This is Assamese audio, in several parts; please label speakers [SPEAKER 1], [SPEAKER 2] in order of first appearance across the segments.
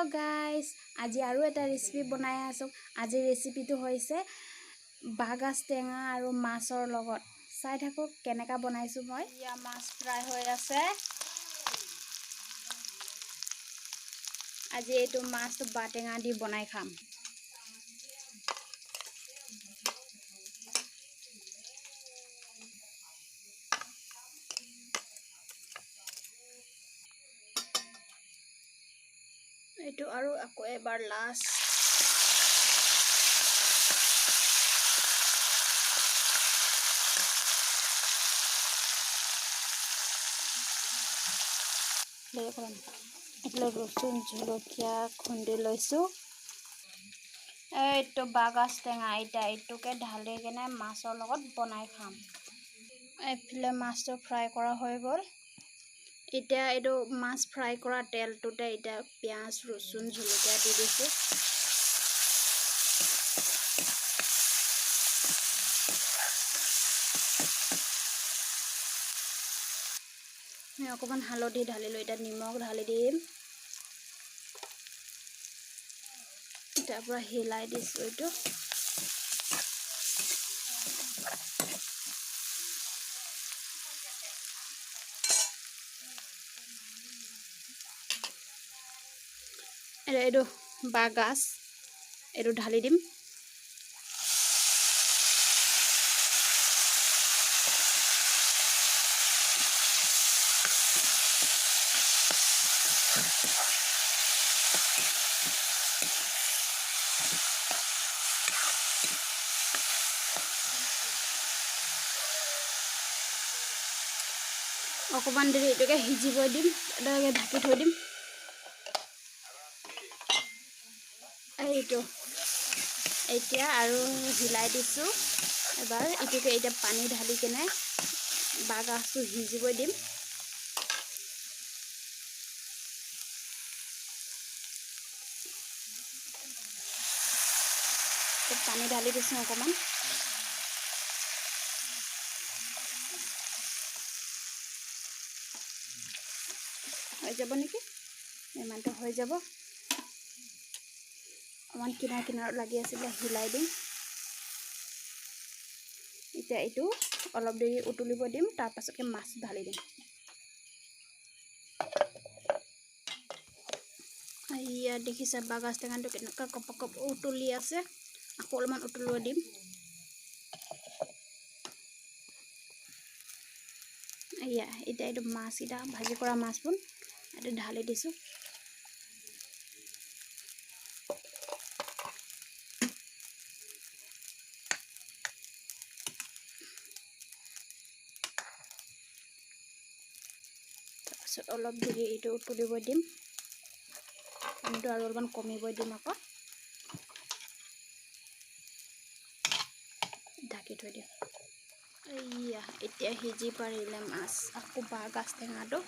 [SPEAKER 1] हेलो गाइस आज আৰু এটা ৰেচিপি বনাই আছো আজি ৰেচিপিটো হৈছে বাগাছ টেঙা আৰু মাছৰ লগত চাই থাকক কেনেকা বনাইছো মই ইয়া মাছ ফ্ৰাই হৈ আছে আজি এইটো মাছটো বাটেঙা দি বনাই খাম এইটো আৰু আকৌ এবাৰ লাষ্ট એટલે ৰসুন জলকীয়া খুন্দি লৈছো এইটো বাগাছ টেঙা এইটোকে ঢালি কেনে মাছৰ লগত বনাই খাম এইফালে মাছটো ফ্ৰাই কৰা হৈ গ'ল এতিয়া এইটো মাছ ফ্ৰাই কৰা তেলটোতে এতিয়া পিয়াজ ৰসুন জলকীয়া দি দিছো মই অকমান হালধি ঢালিলো এটা নিমখ ঢালি দিম তাৰ পৰা হিলাই দিছো এইটো এইটো বাগাছ এইটো ঢালি দিম অকমান দেৰি এটাকে হিজিব দিম এটাকে ঢাকি থৈ দিম এইটো এতিয়া আৰু হিলাই দিছো এবাৰ এটাকে এটা পানী ঢালি কেনে বাগাছটো হিজিব দিম পানী ঢালি দিছো অকমান হৈ যাব নেকি ইমানটো হৈ যাব অকমান কিনাৰত লাগি আছিল হিলাই দিম এতিয়া এইটো অলপ দেৰি উতলিব দিম তাৰ পাছতকে মাছ ঢালি দিম ইয়া দেখিছা বাগাছ টেঙাটো কেনেকা কপ উতলি আছে আকৌ অলপমান উতলিব দিম ইয়া এতিয়া এইটো মাছ এটা ভাজি কৰা মাছবোৰ এইটো ঢালি দিছো তাৰপিছত অলপ দেৰি এইটো উতলিব দিম পানীটো আৰু অলপমান কমিব দিম আকৌ ঢাকি থৈ দিম ইয়া এতিয়া সিজি পাৰিলে মাছ আকৌ বাগাছ টেঙাটো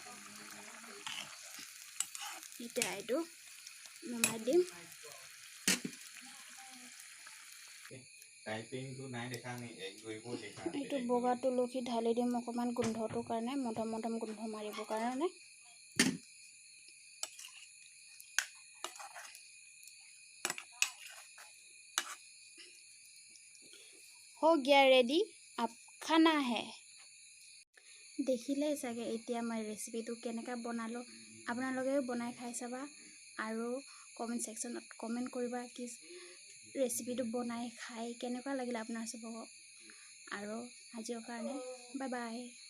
[SPEAKER 1] এতিয়া এইটো নমাই দিম এইটো বগা তুলসী ঢালি দিম অকমান গোন্ধটোৰ কাৰণে মধম গোন্ধ মাৰিবৰ কাৰণে हो गया रेडी अब खाना है দেখিলে চাগে এতিয়া মই ৰেচিপিটো কেনেকা বনালো আপোনালোকেও বনাই খাই চাবা আৰু কমেন্ট সেকশনত কমেন্ট কৰিবা কি ৰেচিপিটো বনাই খাই কেনেকুৱা লাগিল আপোনাৰ সবক আৰু আজিৰ কাৰণে বাই বাই